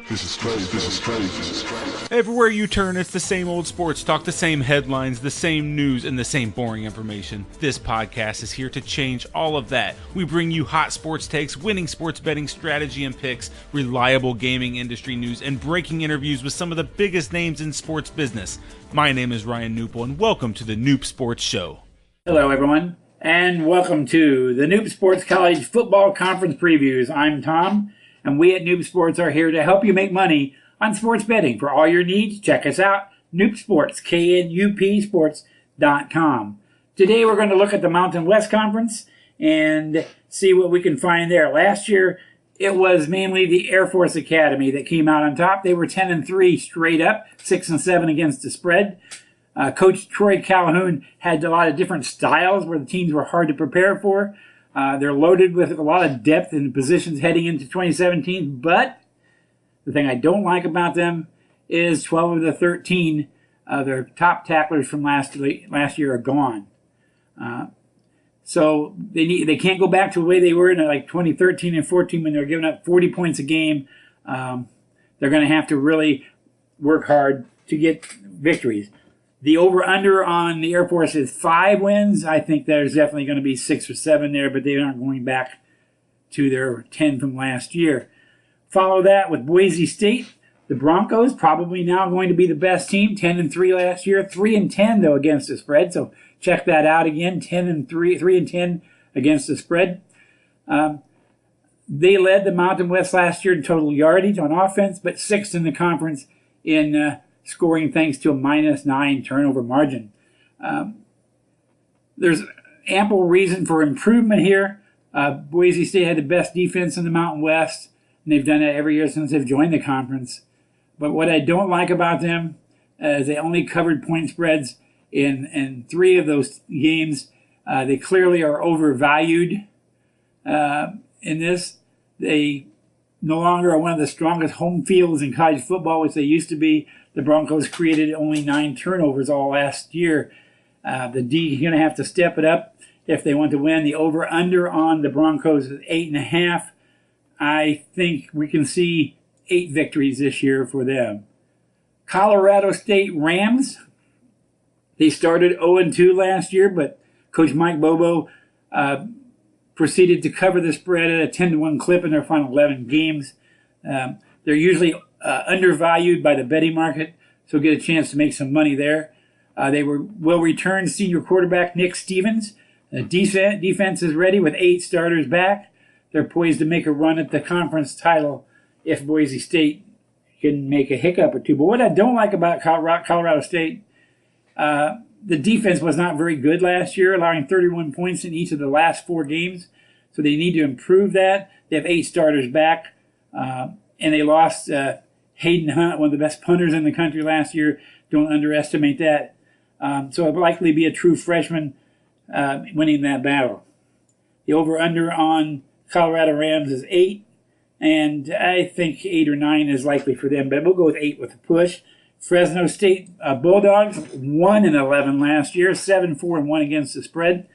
This is crazy. This is crazy. This is crazy. Everywhere you turn, it's the same old sports talk, the same headlines, the same news, and the same boring information. This podcast is here to change all of that. We bring you hot sports takes, winning sports betting strategy and picks, reliable gaming industry news, and breaking interviews with some of the biggest names in sports business. My name is Ryan Newpel, and welcome to the Noop Sports Show. Hello, everyone, and welcome to the Noop Sports College Football Conference Previews. I'm Tom, and we at Noop Sports are here to help you make money on sports betting. For all your needs, check us out, Noop Sports, KNUPsports.com. Today we're going to look at the Mountain West Conference and see what we can find there. Last year, it was mainly the Air Force Academy that came out on top. They were 10-3 straight up, 6-7 against the spread. Coach Troy Calhoun had a lot of different styles where the teams were hard to prepare for. They're loaded with a lot of depth in positions heading into 2017, but the thing I don't like about them is 12 of the 13 their top tacklers from last year are gone. So they can't go back to the way they were in like 2013 and 14 when they were giving up 40 points a game. They're going to have to really work hard to get victories. The over-under on the Air Force is 5 wins. I think there's definitely going to be 6 or 7 there, but they aren't going back to their 10 from last year. Follow that with Boise State. The Broncos probably now going to be the best team, 10-3 last year, 3-10 though against the spread. So check that out again, 10-3, 3-10 against the spread. They led the Mountain West last year in total yardage on offense, but 6th in the conference in scoring thanks to a -9 turnover margin. There's ample reason for improvement here. Boise State had the best defense in the Mountain West, and they've done it every year since they've joined the conference. But what I don't like about them is they only covered point spreads in 3 of those games. They clearly are overvalued in this. They no longer are one of the strongest home fields in college football, which they used to be. The Broncos created only 9 turnovers all last year. The D is going to have to step it up if they want to win. The over-under on the Broncos is 8.5. I think we can see 8 victories this year for them. Colorado State Rams. They started 0-2 last year, but Coach Mike Bobo proceeded to cover the spread at a 10-1 clip in their final 11 games. They're usually undervalued by the betting market, so get a chance to make some money there. They will return senior quarterback Nick Stevens. The defense is ready with 8 starters back. They're poised to make a run at the conference title if Boise State can make a hiccup or two. But what I don't like about Colorado State, the defense was not very good last year, allowing 31 points in each of the last 4 games. So they need to improve that. They have 8 starters back, and they lost Hayden Hunt, one of the best punters in the country last year. Don't underestimate that. So it'll likely be a true freshman winning that battle. The over-under on Colorado Rams is 8, and I think 8 or 9 is likely for them, but we'll go with 8 with a push. Fresno State Bulldogs, 1-11 last year, 7-4-1 against the spread.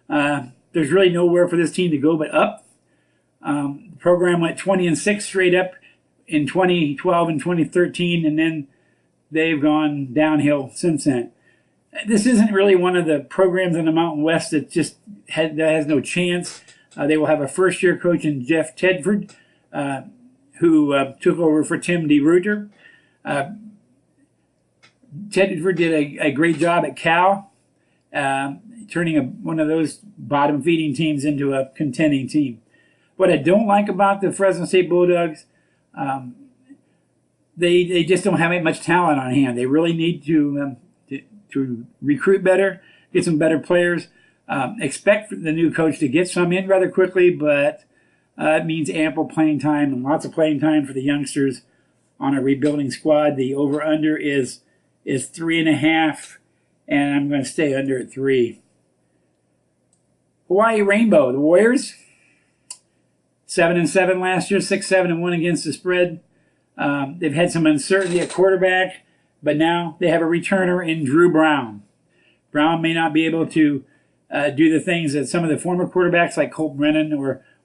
There's really nowhere for this team to go but up. The program went 20-6 straight up in 2012 and 2013, and then they've gone downhill since then. This isn't really one of the programs in the Mountain West that that has no chance. They will have a first-year coach in Jeff Tedford, who took over for Tim DeRuyter. Tedford did a great job at Cal, turning one of those bottom-feeding teams into a contending team. What I don't like about the Fresno State Bulldogs, they just don't have much talent on hand. They really need to recruit better, get some better players. Expect the new coach to get some in rather quickly, but it means ample playing time and lots of playing time for the youngsters on a rebuilding squad. The over-under is 3.5, and I'm going to stay under at 3. Hawaii Rainbow, the Warriors, 7-7 last year, 6-7-1 against the spread. They've had some uncertainty at quarterback, but now they have a returner in Drew Brown. Brown may not be able to do the things that some of the former quarterbacks like Colt Brennan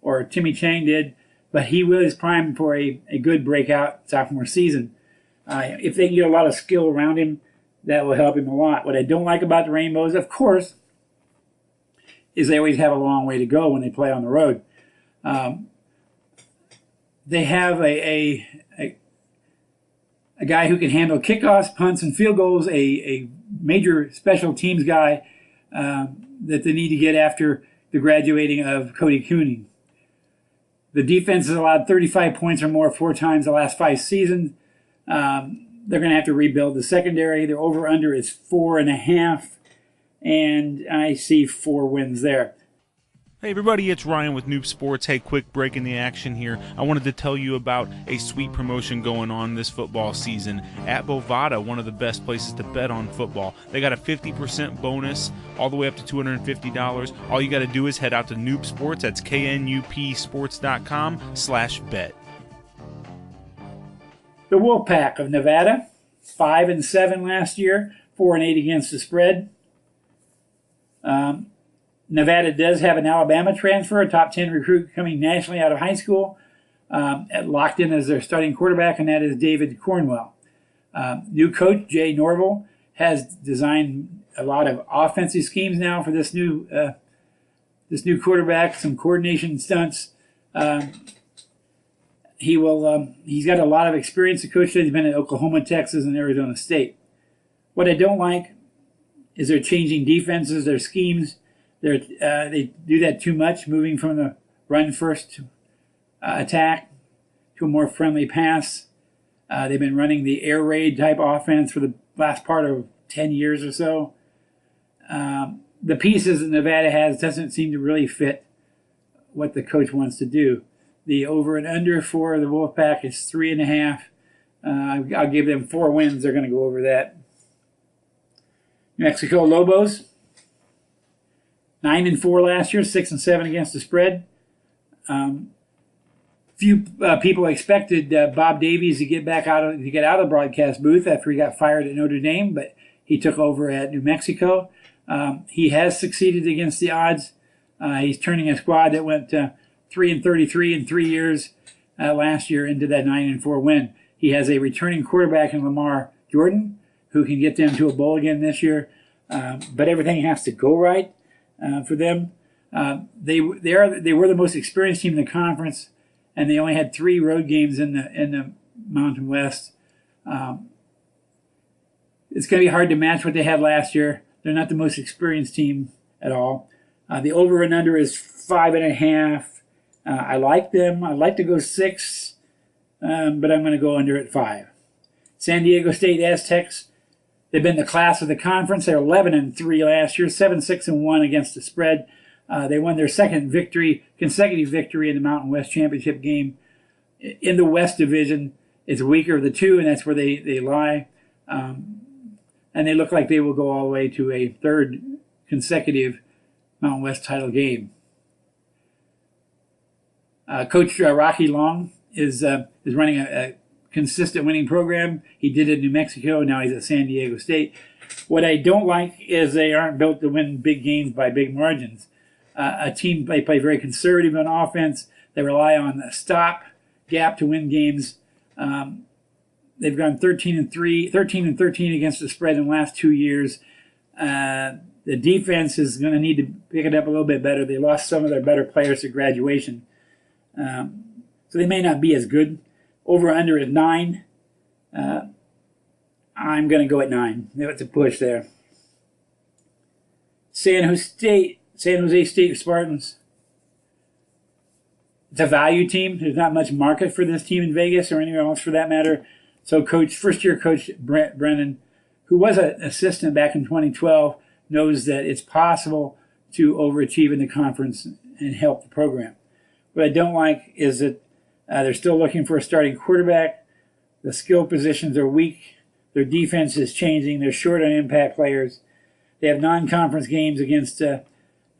or Timmy Chang did, but he is primed for a good breakout sophomore season. If they can get a lot of skill around him, that will help him a lot. What I don't like about the Rainbows, of course, is they always have a long way to go when they play on the road. They have a guy who can handle kickoffs, punts, and field goals, a major special teams guy that they need to get after the graduating of Cody Cooney. The defense has allowed 35 points or more 4 times the last 5 seasons. They're going to have to rebuild the secondary. Their over-under is 4.5, and I see 4 wins there. Hey everybody, it's Ryan with Noob Sports. Hey, quick break in the action here. I wanted to tell you about a sweet promotion going on this football season at Bovada, one of the best places to bet on football. They got a 50% bonus all the way up to $250. All you got to do is head out to Noob Sports. That's knupsports.com/bet. The Wolfpack of Nevada, 5-7 last year, 4-8 against the spread. Nevada does have an Alabama transfer, a top 10 recruit coming nationally out of high school, locked in as their starting quarterback, and that is David Cornwell. New coach Jay Norville has designed a lot of offensive schemes now for this new quarterback, some coordination stunts. He's got a lot of experience to coach. He's been at Oklahoma, Texas, and Arizona State. What I don't like is they're changing defenses, their schemes. They do that too much, moving from the run-first attack to a more friendly pass. They've been running the air raid type offense for the last part of 10 years or so. The pieces that Nevada has doesn't seem to really fit what the coach wants to do. The over and under for the Wolfpack is 3.5. I'll give them 4 wins. They're going to go over that. New Mexico Lobos, 9-4 last year, 6-7 against the spread. Few people expected Bob Davies to get out of the broadcast booth after he got fired at Notre Dame, but he took over at New Mexico. He has succeeded against the odds. He's turning a squad that went 3-33 in 3 years last year into that 9-4 win. He has a returning quarterback in Lamar Jordan who can get them to a bowl again this year, but everything has to go right for them. They were the most experienced team in the conference, and they only had 3 road games in the Mountain West. It's going to be hard to match what they had last year. They're not the most experienced team at all. The over and under is 5.5. I like them. I'd like to go 6, but I'm going to go under at 5. San Diego State Aztecs, they've been the class of the conference. They're 11-3 last year, 7-6-1 against the spread. They won their second consecutive victory in the Mountain West Championship game. In the West Division, it's weaker of the two, and that's where they lie. And they look like they will go all the way to a 3rd consecutive Mountain West title game. Coach Rocky Long is running a consistent winning program. He did it in New Mexico. Now he's at San Diego State. What I don't like is they aren't built to win big games by big margins. A team they play very conservative on offense. They rely on a stop gap to win games. They've gone 13-13 against the spread in the last 2 years. The defense is going to need to pick it up a little bit better. They lost some of their better players to graduation. So they may not be as good. Over under at 9. I'm going to go at 9. It's a push there. San Jose State Spartans. It's a value team. There's not much market for this team in Vegas or anywhere else for that matter. So first-year coach Brent Brennan, who was an assistant back in 2012, knows that it's possible to overachieve in the conference and help the program. What I don't like is that they're still looking for a starting quarterback. The skill positions are weak. Their defense is changing. They're short on impact players. They have non-conference games against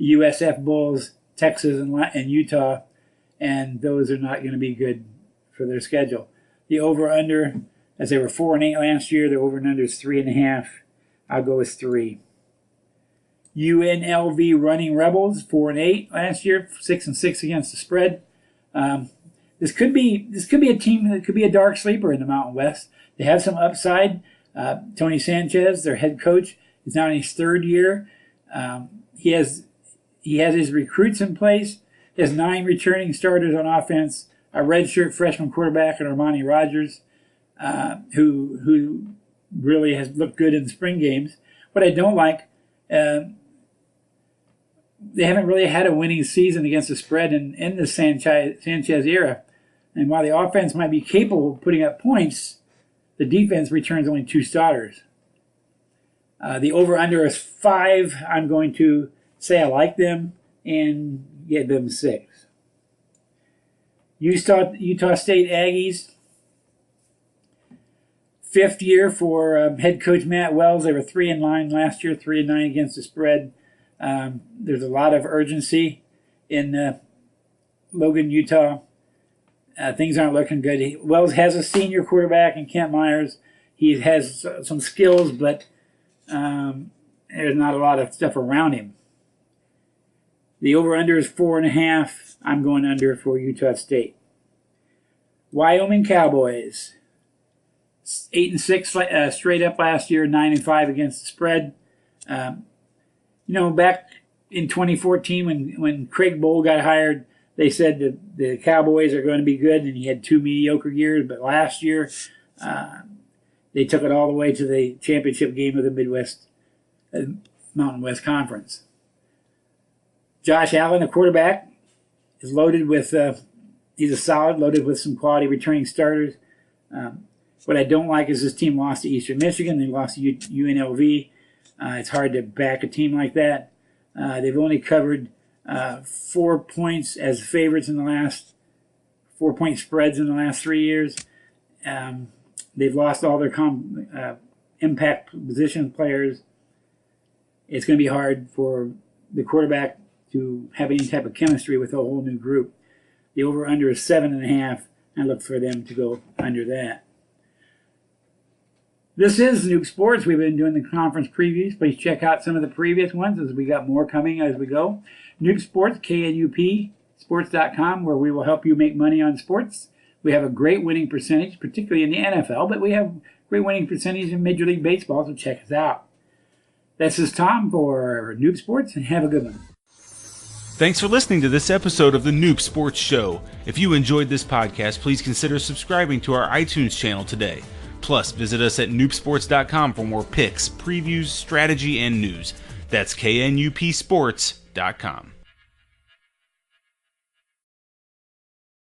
USF Bulls, Texas, and Utah, and those are not going to be good for their schedule. The over-under, as they were 4-8 last year, the over-under is 3.5. I'll go with 3. UNLV Running Rebels, 4-8 last year, 6-6 against the spread. this could be a team that could be a dark sleeper in the Mountain West. They have some upside. Tony Sanchez, their head coach, is now in his third year. He has his recruits in place. He has 9 returning starters on offense, a redshirt freshman quarterback in Armani Rogers, who really has looked good in the spring games. What I don't like, they haven't really had a winning season against the spread in the Sanchez era. And while the offense might be capable of putting up points, the defense returns only 2 starters. The over-under is 5. I'm going to say I like them and get them 6. Utah State Aggies, 5th year for head coach Matt Wells. They were 3-9 last year, 3-9 against the spread. There's a lot of urgency in Logan, Utah. Things aren't looking good. Wells has a senior quarterback in Kent Myers. He has some skills, but there's not a lot of stuff around him. The over-under is 4.5. I'm going under for Utah State. Wyoming Cowboys, 8-6 straight up last year, 9-5 against the spread. Back in 2014 when Craig Bowl got hired, they said that the Cowboys are going to be good, and he had 2 mediocre years. But last year, they took it all the way to the championship game of the Mountain West Conference. Josh Allen, the quarterback, is loaded with. He's loaded with some quality returning starters. What I don't like is this team lost to Eastern Michigan. They lost to UNLV. It's hard to back a team like that. They've only covered 4 points as favorites in the last 4-point spreads in the last 3 years. They've lost all their impact position players. It's going to be hard for the quarterback to have any type of chemistry with a whole new group. The over-under is 7.5. I look for them to go under that. This is Noob Sports. We've been doing the conference previews. Please check out some of the previous ones as we got more coming as we go. Noob Sports, KNUP, sports.com, where we will help you make money on sports. We have a great winning percentage, particularly in the NFL, but we have great winning percentage in Major League Baseball, so check us out. This is Tom for Noob Sports, and have a good one. Thanks for listening to this episode of the Noob Sports Show. If you enjoyed this podcast, please consider subscribing to our iTunes channel today. Plus, visit us at noobsports.com for more picks, previews, strategy, and news. That's knupsports.com.